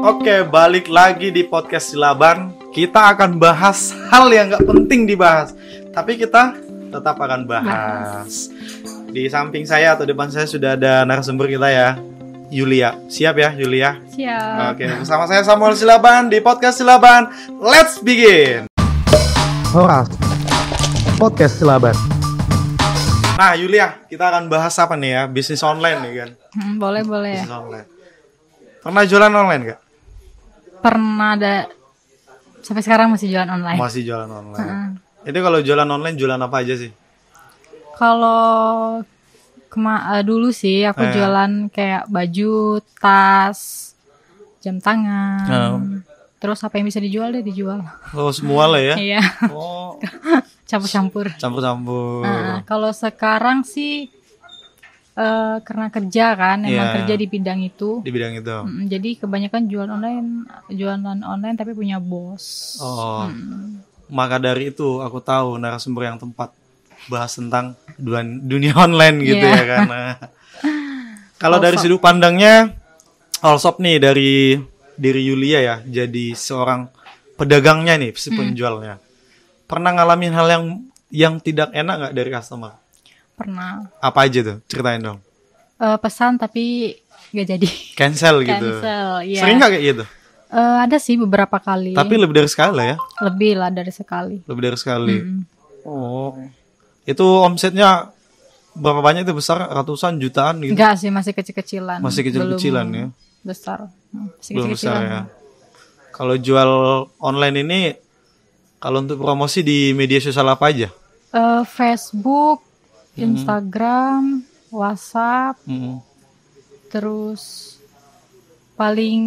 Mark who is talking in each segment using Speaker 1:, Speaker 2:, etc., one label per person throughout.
Speaker 1: Oke, balik lagi di podcast Silaban. Kita akan bahas hal yang gak penting dibahas, tapi kita tetap akan bahas. Di samping saya atau depan saya sudah ada narasumber kita ya, Yulia. Siap ya, Yulia?
Speaker 2: Siap.
Speaker 1: Oke, bersama saya Samuel Silaban di podcast Silaban. Let's begin. Horas, podcast Silaban. Nah, Yulia, kita akan bahas apa nih ya? Bisnis online nih kan?
Speaker 2: Boleh.
Speaker 1: Bisnis online. Pernah jualan online gak?
Speaker 2: Pernah ada. Sampai sekarang masih jualan online.
Speaker 1: Masih jualan online. Itu kalau jualan online jualan apa aja sih?
Speaker 2: Kalau dulu sih aku jualan kayak baju, tas, jam tangan. Terus apa yang bisa dijual deh dijual.
Speaker 1: Oh, semua lah ya?
Speaker 2: Iya.
Speaker 1: Oh.
Speaker 2: Campur-campur. Kalau sekarang sih karena kerja kan, emang kerja di bidang itu.
Speaker 1: Di bidang itu.
Speaker 2: Jadi kebanyakan jualan online tapi punya bos.
Speaker 1: Oh. Maka dari itu aku tahu narasumber yang tepat bahas tentang dunia online gitu ya kan. Kalau dari sudut pandangnya Allshop nih dari Yulia ya, jadi seorang pedagangnya nih, si penjualnya. Pernah ngalamin hal yang tidak enak nggak dari customer?
Speaker 2: Pernah.
Speaker 1: Apa aja tuh? Ceritain dong.
Speaker 2: Pesan tapi nggak jadi.
Speaker 1: Cancel gitu.
Speaker 2: Iya.
Speaker 1: Sering nggak kayak gitu?
Speaker 2: Ada sih beberapa kali.
Speaker 1: Tapi lebih dari sekali ya?
Speaker 2: Lebih lah dari sekali.
Speaker 1: Lebih dari sekali. Oh. Itu omsetnya berapa banyak itu? Besar? Ratusan? Jutaan gitu?
Speaker 2: Enggak sih, masih kecil-kecilan.
Speaker 1: Masih kecil-kecilan ya?
Speaker 2: Besar. Masih
Speaker 1: belum
Speaker 2: kecil-kecilan.
Speaker 1: Besar ya? Kalau jual online ini, kalau untuk promosi di media sosial apa aja?
Speaker 2: Facebook, Instagram, WhatsApp, terus paling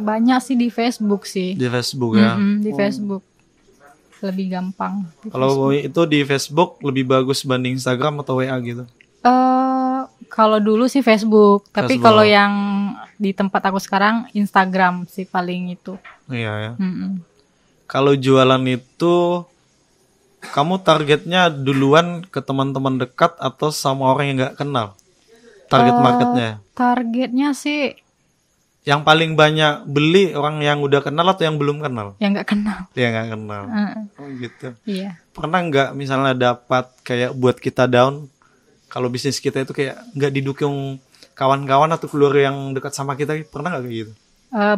Speaker 2: banyak sih di Facebook sih.
Speaker 1: Di Facebook ya?
Speaker 2: Di Facebook lebih gampang.
Speaker 1: Kalau itu di Facebook lebih bagus banding Instagram atau WA gitu?
Speaker 2: Kalau dulu sih Facebook, tapi kalau yang di tempat aku sekarang Instagram sih paling itu.
Speaker 1: Iya ya. Kalau jualan itu kamu targetnya duluan ke teman-teman dekat atau sama orang yang nggak kenal? Target marketnya?
Speaker 2: Targetnya sih
Speaker 1: yang paling banyak beli orang yang udah kenal atau yang belum kenal?
Speaker 2: Yang nggak kenal.
Speaker 1: Yang nggak kenal. Oh gitu.
Speaker 2: Iya.
Speaker 1: Pernah nggak misalnya dapat kayak buat kita down? Kalau bisnis kita itu kayak nggak didukung kawan-kawan atau keluarga yang dekat sama kita, pernah nggak kayak gitu?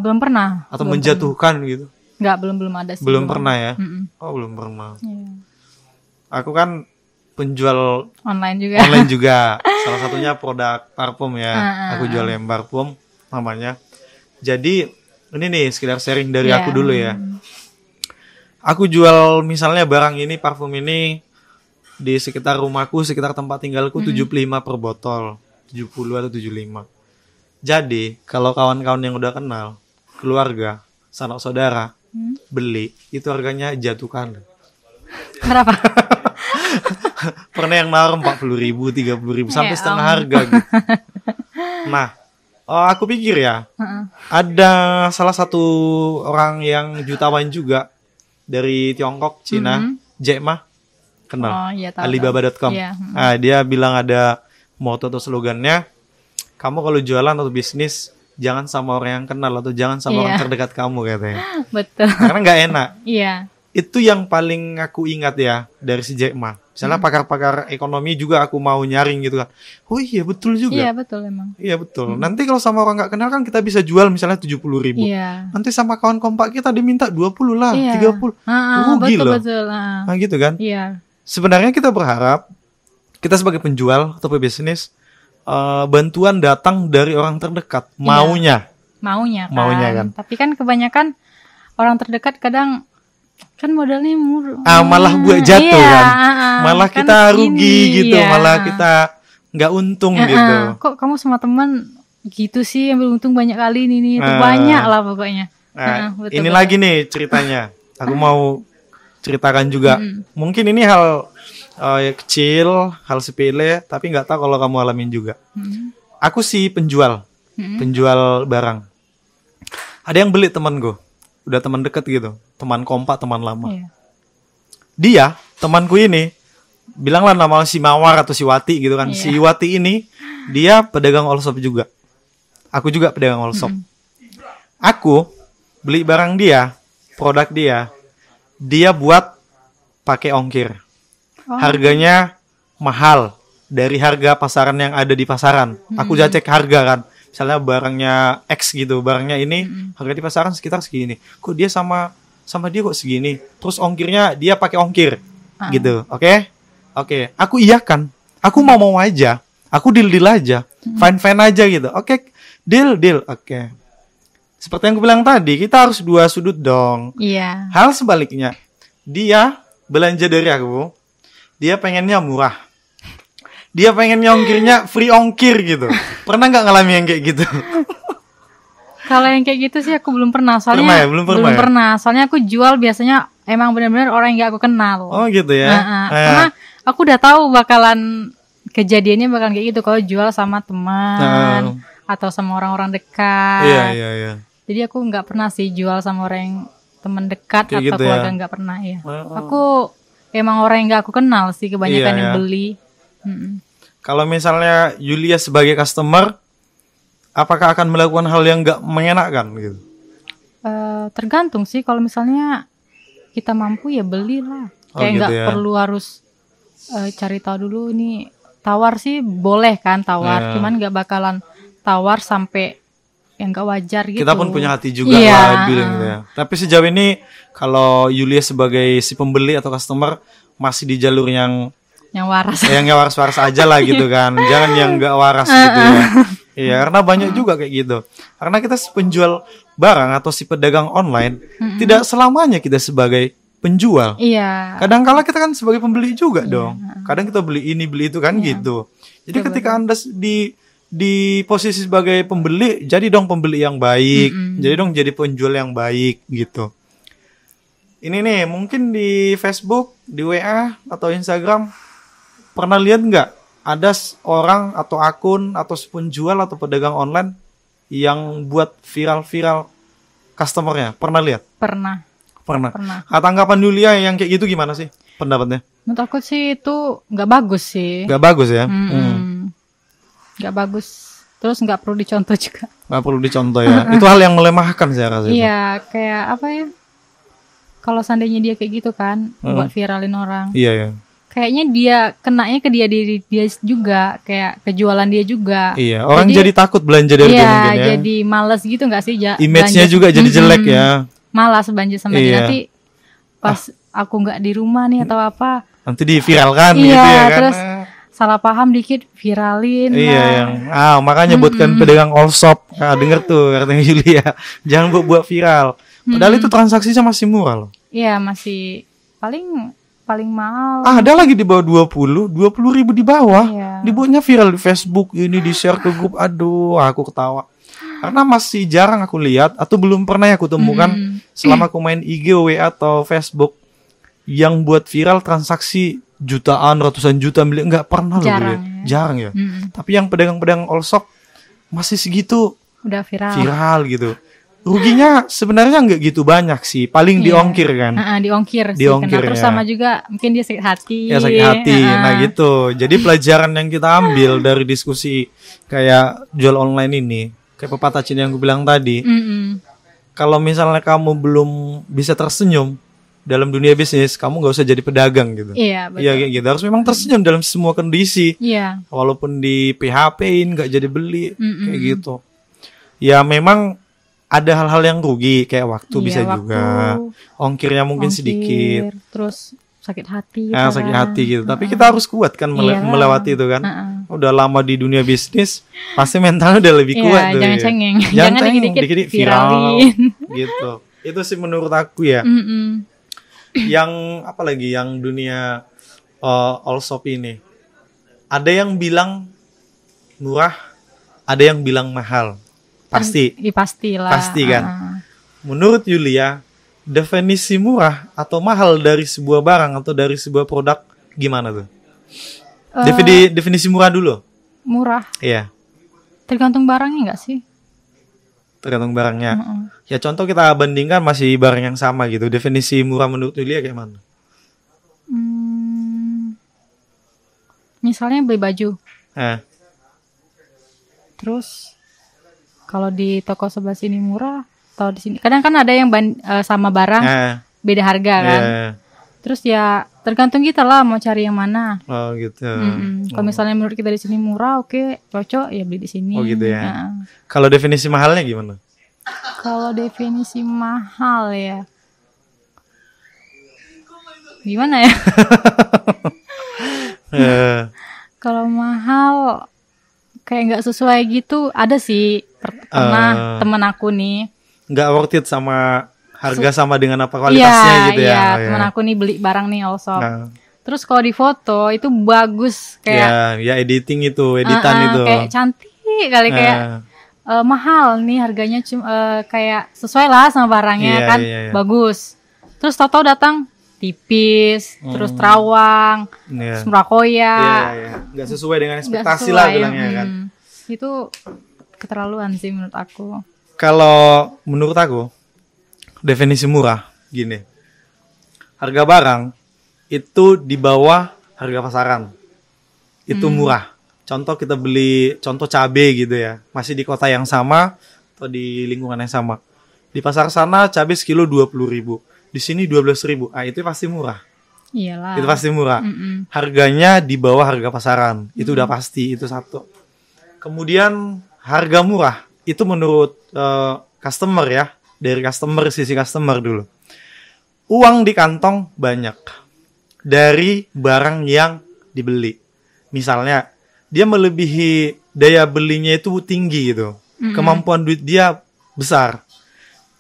Speaker 2: Belum pernah.
Speaker 1: Atau menjatuhkan gitu?
Speaker 2: Nggak, belum ada sih.
Speaker 1: Belum pernah ya? Oh, belum pernah.
Speaker 2: Iya.
Speaker 1: Aku kan penjual
Speaker 2: online
Speaker 1: juga. Salah satunya produk parfum ya. Aku jual yang parfum namanya. Jadi ini nih sekedar sharing dari aku dulu ya. Aku jual misalnya barang ini, parfum ini di sekitar rumahku, sekitar tempat tinggalku 75 per botol. 70 atau 75. Jadi kalau kawan-kawan yang udah kenal, keluarga, sanak saudara beli, itu harganya jatuhkan.
Speaker 2: Berapa?
Speaker 1: Pernah yang nawar 40.000, 30.000 sampai setengah harga gitu. Nah, aku pikir ya, ada salah satu orang yang jutawan juga dari Tiongkok, Cina, Jack Ma, kenal? Alibaba.com. Nah, dia bilang ada motto atau slogannya, kamu kalau jualan atau bisnis jangan sama orang yang kenal atau jangan sama orang terdekat kamu katanya.
Speaker 2: Betul.
Speaker 1: Karena nggak enak.
Speaker 2: Iya.
Speaker 1: Itu yang paling aku ingat ya dari si Jack Ma. Misalnya pakar-pakar ekonomi juga aku mau nyaring gitu kan. Oh iya betul juga.
Speaker 2: Iya betul emang.
Speaker 1: Iya betul. Nanti kalau sama orang nggak kenal kan kita bisa jual misalnya 70.000.
Speaker 2: Iya.
Speaker 1: Nanti sama kawan kompak kita diminta 20 lah, 30.
Speaker 2: Rugi
Speaker 1: loh.
Speaker 2: Betul.
Speaker 1: Nah gitu kan.
Speaker 2: Iya.
Speaker 1: Sebenarnya kita berharap kita sebagai penjual atau pebisnis bantuan datang dari orang terdekat. Maunya kan.
Speaker 2: Tapi kan kebanyakan orang terdekat kadang kan modalnya murah.
Speaker 1: Malah buat jatuh kan. Malah
Speaker 2: kan
Speaker 1: kita rugi gitu. Malah kita nggak untung gitu.
Speaker 2: Kok kamu sama teman gitu sih ambil untung banyak kali ini itu banyak lah pokoknya.
Speaker 1: Betul, ini lagi nih ceritanya. Aku mau ceritakan juga. Mungkin ini hal kecil, hal sepele, tapi nggak tahu kalau kamu alamin juga. Aku sih penjual barang. Ada yang beli teman gue, udah teman deket gitu, teman kompak, teman lama. Dia, temanku ini, bilanglah nama si Mawar atau si Wati gitu kan. Si Wati ini, dia pedagang Allshop juga. Aku juga pedagang Allshop. Aku beli barang dia, produk dia buat pakai ongkir. Harganya mahal dari harga pasaran yang ada di pasaran. Aku udah cek harga kan. Misalnya barangnya X gitu, barangnya ini harga di pasaran sekitar segini. Kok dia sama dia kok segini? Terus ongkirnya dia pakai ongkir. Gitu. Oke? Aku iyakan. Aku mau aja. Aku deal aja. Fine aja gitu. Oke. Deal. Oke. Seperti yang aku bilang tadi, kita harus dua sudut dong.
Speaker 2: Iya.
Speaker 1: Hal sebaliknya. Dia belanja dari aku, dia pengennya murah. Dia pengennya ongkirnya free ongkir gitu. Pernah nggak ngalamin yang kayak gitu?
Speaker 2: Kalau yang kayak gitu sih aku belum pernah. Soalnya
Speaker 1: belum pernah.
Speaker 2: Soalnya aku jual biasanya emang benar-benar orang yang gak aku kenal.
Speaker 1: Oh gitu ya.
Speaker 2: Karena aku udah tahu bakalan kejadiannya bakalan kayak gitu kalau jual sama teman atau sama orang-orang dekat.
Speaker 1: Iya.
Speaker 2: Jadi aku nggak pernah sih jual sama orang yang teman dekat kayak atau gitu keluarga, nggak pernah ya. Aku emang orang yang gak aku kenal sih kebanyakan yang beli.
Speaker 1: Kalau misalnya Yulia sebagai customer, apakah akan melakukan hal yang gak mengenakan gitu?
Speaker 2: Tergantung sih. Kalau misalnya kita mampu ya belilah. Kayak nggak perlu harus cari tahu dulu nih. Tawar sih boleh kan tawar, cuman nggak bakalan tawar sampai yang gak wajar gitu.
Speaker 1: Kita pun punya hati juga lah bilang gitu ya. Tapi sejauh ini kalau Yulia sebagai si pembeli atau customer masih di jalur yang
Speaker 2: waras.
Speaker 1: Yang waras-waras aja lah gitu kan. Jangan yang gak waras gitu ya. Iya, karena banyak juga kayak gitu. Karena kita si penjual barang atau si pedagang online tidak selamanya kita sebagai penjual.
Speaker 2: Iya.
Speaker 1: Kadang-kala kita kan sebagai pembeli juga dong. Kadang kita beli ini beli itu kan gitu. Jadi ketika Anda di posisi sebagai pembeli, jadi dong pembeli yang baik, jadi penjual yang baik gitu. Ini nih mungkin di Facebook, di WA atau Instagram pernah lihat nggak ada orang atau akun atau penjual atau pedagang online yang buat viral customernya? Pernah lihat?
Speaker 2: Pernah.
Speaker 1: Tanggapan Yulia yang kayak gitu gimana sih pendapatnya?
Speaker 2: Menurut aku sih itu nggak bagus sih.
Speaker 1: Nggak bagus ya?
Speaker 2: Nggak bagus. Terus nggak perlu dicontoh juga.
Speaker 1: Nggak perlu dicontoh ya. Itu hal yang melemahkan saya rasa.
Speaker 2: Iya, kayak apa ya? Kalau seandainya dia kayak gitu kan, buat viralin orang.
Speaker 1: Iya.
Speaker 2: Kayaknya dia kenanya ke diri dia juga, kayak kejualan dia juga.
Speaker 1: Iya, orang jadi takut belanja dari dia mungkin ya.
Speaker 2: Iya, jadi malas gitu nggak sih?
Speaker 1: Image-nya juga jadi jelek ya.
Speaker 2: Malas belanja sama dia. Nanti pas aku nggak di rumah nih atau apa.
Speaker 1: Nanti diviralkan gitu ya kan.
Speaker 2: Terus salah paham dikit viralin.
Speaker 1: Iya, makanya buatkan pedagang all shop. Denger tuh katanya Yulia, jangan buat viral. Padahal itu transaksinya masih murah loh.
Speaker 2: Iya, masih paling mahal.
Speaker 1: Ada lagi di bawah 20 ribu di bawah. Dibuatnya viral di Facebook, ini di share ke grup. Aduh, aku ketawa. Karena masih jarang aku lihat atau belum pernah aku temukan selama aku main IG, WA atau Facebook yang buat viral transaksi jutaan, ratusan juta, miliar, nggak pernah loh. Jarang ya. Tapi yang pedagang-pedagang all shop masih segitu
Speaker 2: udah
Speaker 1: viral gitu. Ruginya sebenarnya nggak gitu banyak sih, paling diongkir kan.
Speaker 2: Diongkir sih. Terus sama juga mungkin dia sakit hati.
Speaker 1: Ya sakit hati. Nah gitu. Jadi pelajaran yang kita ambil dari diskusi kayak jual online ini, kayak pepatah Cina yang gue bilang tadi. Kalau misalnya kamu belum bisa tersenyum dalam dunia bisnis, kamu nggak usah jadi pedagang gitu.
Speaker 2: Iya, betul.
Speaker 1: Iya kayak gitu. Harus memang tersenyum dalam semua kondisi.
Speaker 2: Iya.
Speaker 1: Walaupun di PHP-in nggak jadi beli kayak gitu. Ya memang ada hal-hal yang rugi kayak waktu bisa juga. Ongkirnya mungkin sedikit.
Speaker 2: Terus sakit hati.
Speaker 1: Sakit hati gitu. Tapi kita harus kuat kan melewati itu kan. Udah lama di dunia bisnis, pasti mentalnya udah lebih kuat tuh.
Speaker 2: Jangan cengeng. Jangan dikit-dikit viralin.
Speaker 1: Gitu. Itu sih menurut aku ya. Yang apa lagi yang dunia all shop ini, ada yang bilang murah, ada yang bilang mahal. Pasti kan. Menurut Yulia, definisi murah atau mahal dari sebuah barang atau dari sebuah produk gimana tuh? Definisi murah dulu.
Speaker 2: Murah.
Speaker 1: Iya.
Speaker 2: Tergantung barangnya nggak sih?
Speaker 1: Tergantung barangnya. Ya contoh kita bandingkan masih barang yang sama gitu. Definisi murah menurut Yulia kayak mana?
Speaker 2: Misalnya beli baju.
Speaker 1: Terus
Speaker 2: kalau di toko sebelah sini murah, atau di sini. Kadang kan ada yang sama barang beda harga kan. Terus ya tergantung kita lah mau cari yang mana.
Speaker 1: Oh gitu.
Speaker 2: Kalau misalnya menurut kita di sini murah, oke, cocok ya beli di sini.
Speaker 1: Oh gitu ya. Kalau definisi mahalnya gimana?
Speaker 2: Kalau definisi mahal ya, gimana ya? Kalau mahal kayak nggak sesuai gitu, ada sih pernah teman aku nih.
Speaker 1: Nggak worth it sama harga sama dengan apa kualitasnya gitu ya.
Speaker 2: Iya, teman aku nih beli barang nih Allshop. Terus kalau di foto itu bagus kayak.
Speaker 1: Ya editan itu.
Speaker 2: Kayak cantik kali kayak mahal nih harganya kayak sesuai lah sama barangnya kan, bagus. Terus tahu-tahu datang tipis, terus terawang, terus merakoya.
Speaker 1: Nggak sesuai dengan ekspektasi lah bilangnya kan.
Speaker 2: Itu keterlaluan sih menurut aku.
Speaker 1: Kalau menurut aku definisi murah gini, harga barang itu di bawah harga pasaran itu murah. Contoh kita beli cabai gitu ya, masih di kota yang sama atau di lingkungan yang sama, di pasar sana cabai sekilo 20.000, di sini 12.000, itu pasti murah.
Speaker 2: Iyalah,
Speaker 1: itu pasti murah. Harganya di bawah harga pasaran, itu udah pasti, itu satu. Kemudian harga murah itu menurut customer ya, dari sisi customer dulu. Uang di kantong banyak dari barang yang dibeli. Misalnya dia melebihi daya belinya itu tinggi gitu. Kemampuan duit dia besar.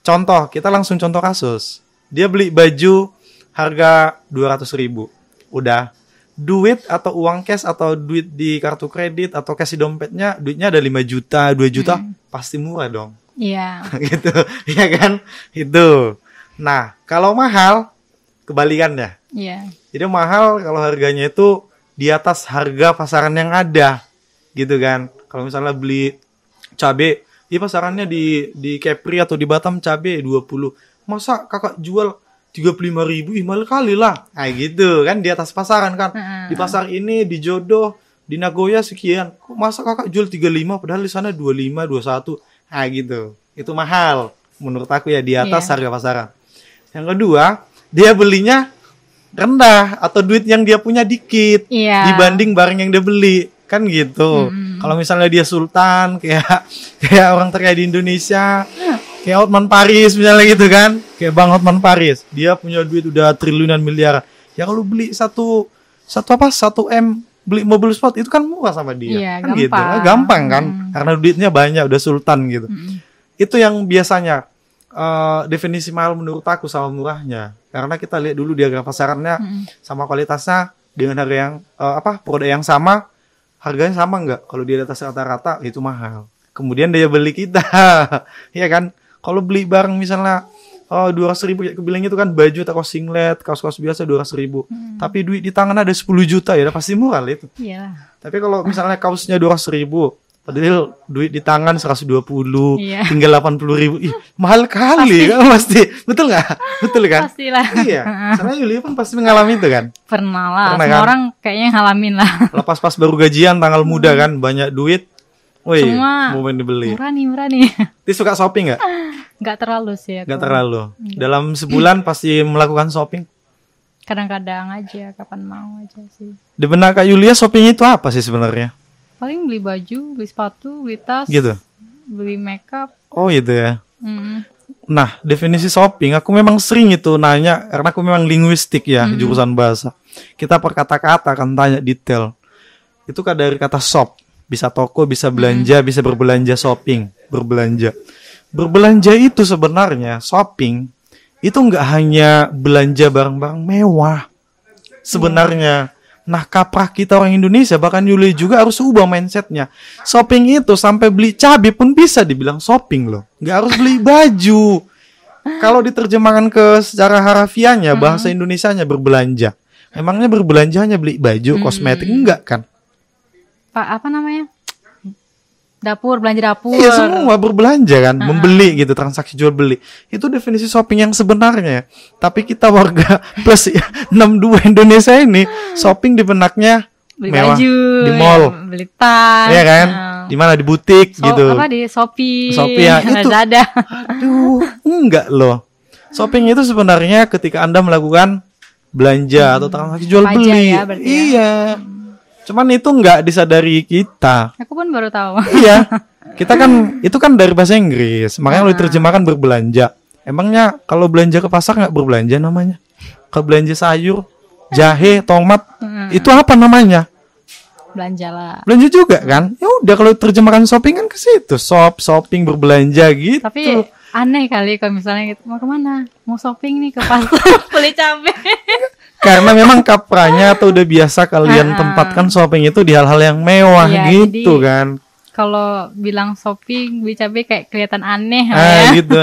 Speaker 1: Contoh, kita langsung contoh kasus. Dia beli baju harga 200.000. Udah, duit atau uang cash atau duit di kartu kredit atau cash di dompetnya, duitnya ada 5 juta, 2 juta, pasti murah dong.
Speaker 2: Iya.
Speaker 1: Gitu, ya kan? Itu. Nah, kalau mahal, kebalikannya.
Speaker 2: Iya.
Speaker 1: Jadi mahal kalau harganya itu di atas harga pasaran yang ada, gitu kan? Kalau misalnya beli cabai, pasarannya di Kepri atau di Batam cabai 20. Masa kakak jual 35.000? Mahal kali lah. Nah gitu kan, di atas pasaran kan. Di pasar ini, di Jodoh, di Nagoya sekian. Kok masa kakak jual 35 padahal di sana 25, 21. Nah gitu. Itu mahal menurut aku ya, di atas harga pasaran. Yang kedua, dia belinya rendah atau duit yang dia punya dikit dibanding barang yang dia beli. Kan gitu. Kalau misalnya dia sultan kayak orang terkaya di Indonesia, kayak Hotman Paris misalnya gitu kan. Kayak Bang Hotman Paris, dia punya duit udah triliunan miliar. Ya kalau beli 1 M beli mobil sport itu kan murah sama dia. Kan gampang. Gitu. Gampang kan? Karena duitnya banyak, udah sultan gitu. Itu yang biasanya definisi mahal menurut aku sama murahnya. Karena kita lihat dulu di harga pasarannya sama kualitasnya dengan harga yang produk yang sama, harganya sama nggak? Kalau di atas rata-rata itu mahal. Kemudian daya beli kita, ya kan? Kalau beli barang misalnya 200.000 aku bilang itu kan baju atau kaos singlet, kaos-kaos biasa 200.000. Tapi duit di tangan ada 10 juta ya, pasti murah itu.
Speaker 2: Iya.
Speaker 1: Tapi kalau misalnya kaosnya 200.000, padahal duit di tangan 120, tinggal 80.000, mahal kali kan pasti. Betul nggak? Betul kan?
Speaker 2: Pastilah.
Speaker 1: Iya. Karena Yulia pun pasti mengalami itu kan.
Speaker 2: Pernah lah. Semua kan? Orang kayaknya ngalamin lah.
Speaker 1: Lepas pas baru gajian tanggal muda kan, banyak duit. Woi, mau dibeli.
Speaker 2: Murah nih.
Speaker 1: Dia suka shopping nggak?
Speaker 2: Nggak terlalu sih aku.
Speaker 1: Nggak terlalu. Dalam sebulan pasti melakukan shopping?
Speaker 2: Kadang-kadang aja, kapan mau aja sih.
Speaker 1: Di benak Kak Yulia shopping itu apa sih sebenarnya?
Speaker 2: Paling beli baju, beli sepatu, beli tas,
Speaker 1: gitu.
Speaker 2: Beli makeup.
Speaker 1: Oh gitu ya. Nah, definisi shopping aku memang sering itu nanya karena aku memang linguistik ya, jurusan bahasa. Kita per kata-kata akan tanya detail. Itu kan dari kata shop. Bisa toko, bisa belanja, bisa berbelanja, shopping, berbelanja. Berbelanja itu sebenarnya, shopping, itu nggak hanya belanja barang-barang mewah. Sebenarnya, nah kaprah kita orang Indonesia, bahkan Yuli juga harus ubah mindsetnya. Shopping itu sampai beli cabai pun bisa dibilang shopping loh. Nggak harus beli baju. Kalau diterjemahkan ke secara harafiahnya, bahasa Indonesianya berbelanja. Emangnya berbelanja hanya beli baju, kosmetik? Enggak kan?
Speaker 2: Apa namanya? Dapur, belanja dapur.
Speaker 1: Iya, semua berbelanja kan, membeli gitu, transaksi jual beli. Itu definisi shopping yang sebenarnya. Tapi kita warga plus 62 Indonesia ini shopping di benaknya
Speaker 2: beli
Speaker 1: mewah,
Speaker 2: baju,
Speaker 1: di mall,
Speaker 2: beli tas.
Speaker 1: Iya kan? di mana di butik gitu.
Speaker 2: Apa di Shopee
Speaker 1: ya itu.
Speaker 2: Lazada.
Speaker 1: Aduh, enggak loh. Shopping itu sebenarnya ketika Anda melakukan belanja atau transaksi jual beli.
Speaker 2: Ya,
Speaker 1: iya. Cuman itu enggak disadari kita.
Speaker 2: Aku pun baru tahu.
Speaker 1: Iya. Kita kan itu kan dari bahasa Inggris, makanya lo diterjemahkan berbelanja. Emangnya kalau belanja ke pasar enggak berbelanja namanya? Kalau belanja sayur, jahe, tomat, itu apa namanya?
Speaker 2: Belanja lah.
Speaker 1: Belanja juga kan? Ya udah kalau terjemahkan shopping kan ke situ, shopping berbelanja gitu.
Speaker 2: Tapi aneh kali kalau misalnya gitu, mau kemana? Mau shopping nih ke pasar beli cabai.
Speaker 1: Karena memang kapranya atau udah biasa kalian tempatkan shopping itu di hal-hal yang mewah gitu kan.
Speaker 2: Kalau bilang shopping beli cabai kayak kelihatan aneh
Speaker 1: gitu.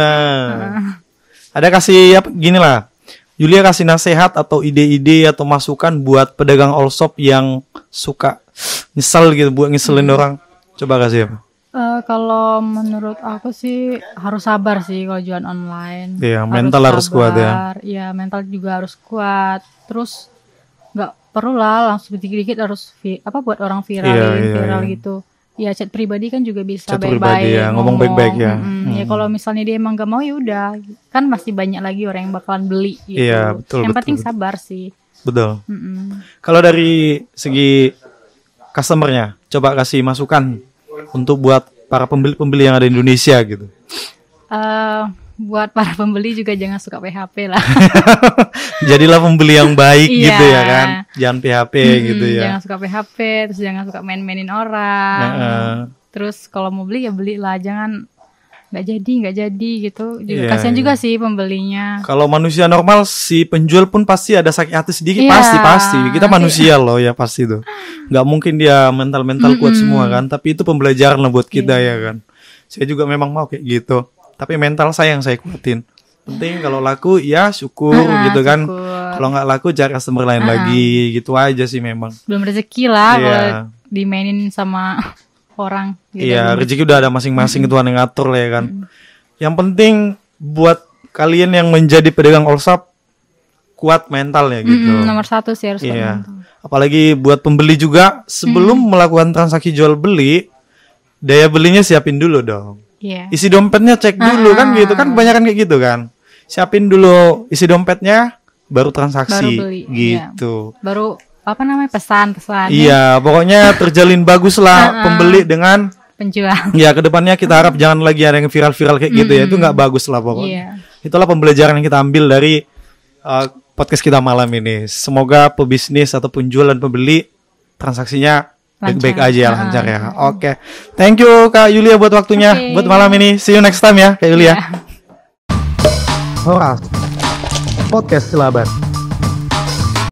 Speaker 1: Ada kasih gini lah. Yulia kasih nasihat atau ide-ide atau masukan buat pedagang all shop yang suka nyesel gitu, buat ngeselin orang. Coba kasih apa?
Speaker 2: Kalau menurut aku sih harus sabar sih kalau jualan online.
Speaker 1: Iya, mental harus kuat ya.
Speaker 2: Iya, mental juga harus kuat. Terus nggak perlu lah langsung dikit-dikit harus buat orang viral gitu. Ya chat pribadi kan juga bisa baik-baik
Speaker 1: ya, ngomong baik-baik ya.
Speaker 2: Ya kalau misalnya dia emang gak mau ya udah, kan masih banyak lagi orang yang bakalan beli gitu.
Speaker 1: Iya, betul.
Speaker 2: Yang penting sabar sih.
Speaker 1: Betul. Kalau dari segi customernya, coba kasih masukan untuk buat para pembeli-pembeli yang ada di Indonesia gitu.
Speaker 2: Buat para pembeli juga jangan suka PHP lah.
Speaker 1: Jadilah pembeli yang baik gitu ya kan. Jangan PHP gitu ya.
Speaker 2: Jangan suka PHP, terus jangan suka main-mainin orang. Terus kalau mau beli ya belilah, jangan nggak jadi gitu. Kasian juga sih pembelinya.
Speaker 1: Kalau manusia normal si penjual pun pasti ada sakit hati sedikit, pasti. Kita manusia loh ya pasti tuh. Nggak mungkin dia mental kuat semua kan. Tapi itu pembelajaran lah buat kita ya kan. Saya juga memang mau kayak gitu. Tapi mental saya yang saya kuatin. Penting kalau laku ya syukur gitu kan. Kalau nggak laku cari customer lain lagi gitu aja sih memang.
Speaker 2: Belum rezeki lah kalau dimainin sama orang gitu.
Speaker 1: Iya, rezeki udah ada masing-masing, Tuhan yang ngatur lah ya kan. Yang penting buat kalian yang menjadi pedagang all shop, kuat mentalnya gitu.
Speaker 2: Nomor 1 sih harus kuat mental.
Speaker 1: Apalagi buat pembeli juga, sebelum melakukan transaksi jual beli, daya belinya siapin dulu dong. Isi dompetnya cek dulu kan gitu kan, kebanyakan kayak gitu kan. Siapin dulu isi dompetnya, baru transaksi gitu.
Speaker 2: Baru pesan.
Speaker 1: Iya, pokoknya terjalin bagus lah pembeli dengan
Speaker 2: penjual.
Speaker 1: Ya, kedepannya kita harap jangan lagi ada yang viral-viral kayak gitu ya. Itu nggak bagus lah pokoknya. Itulah pembelajaran yang kita ambil dari podcast kita malam ini. Semoga pebisnis atau penjual dan pembeli transaksinya baik-baik aja ya, lancar ya. Oke. Thank you Kak Yulia buat waktunya buat malam ini. See you next time ya Kak Yulia. Horas Podcast Silaban.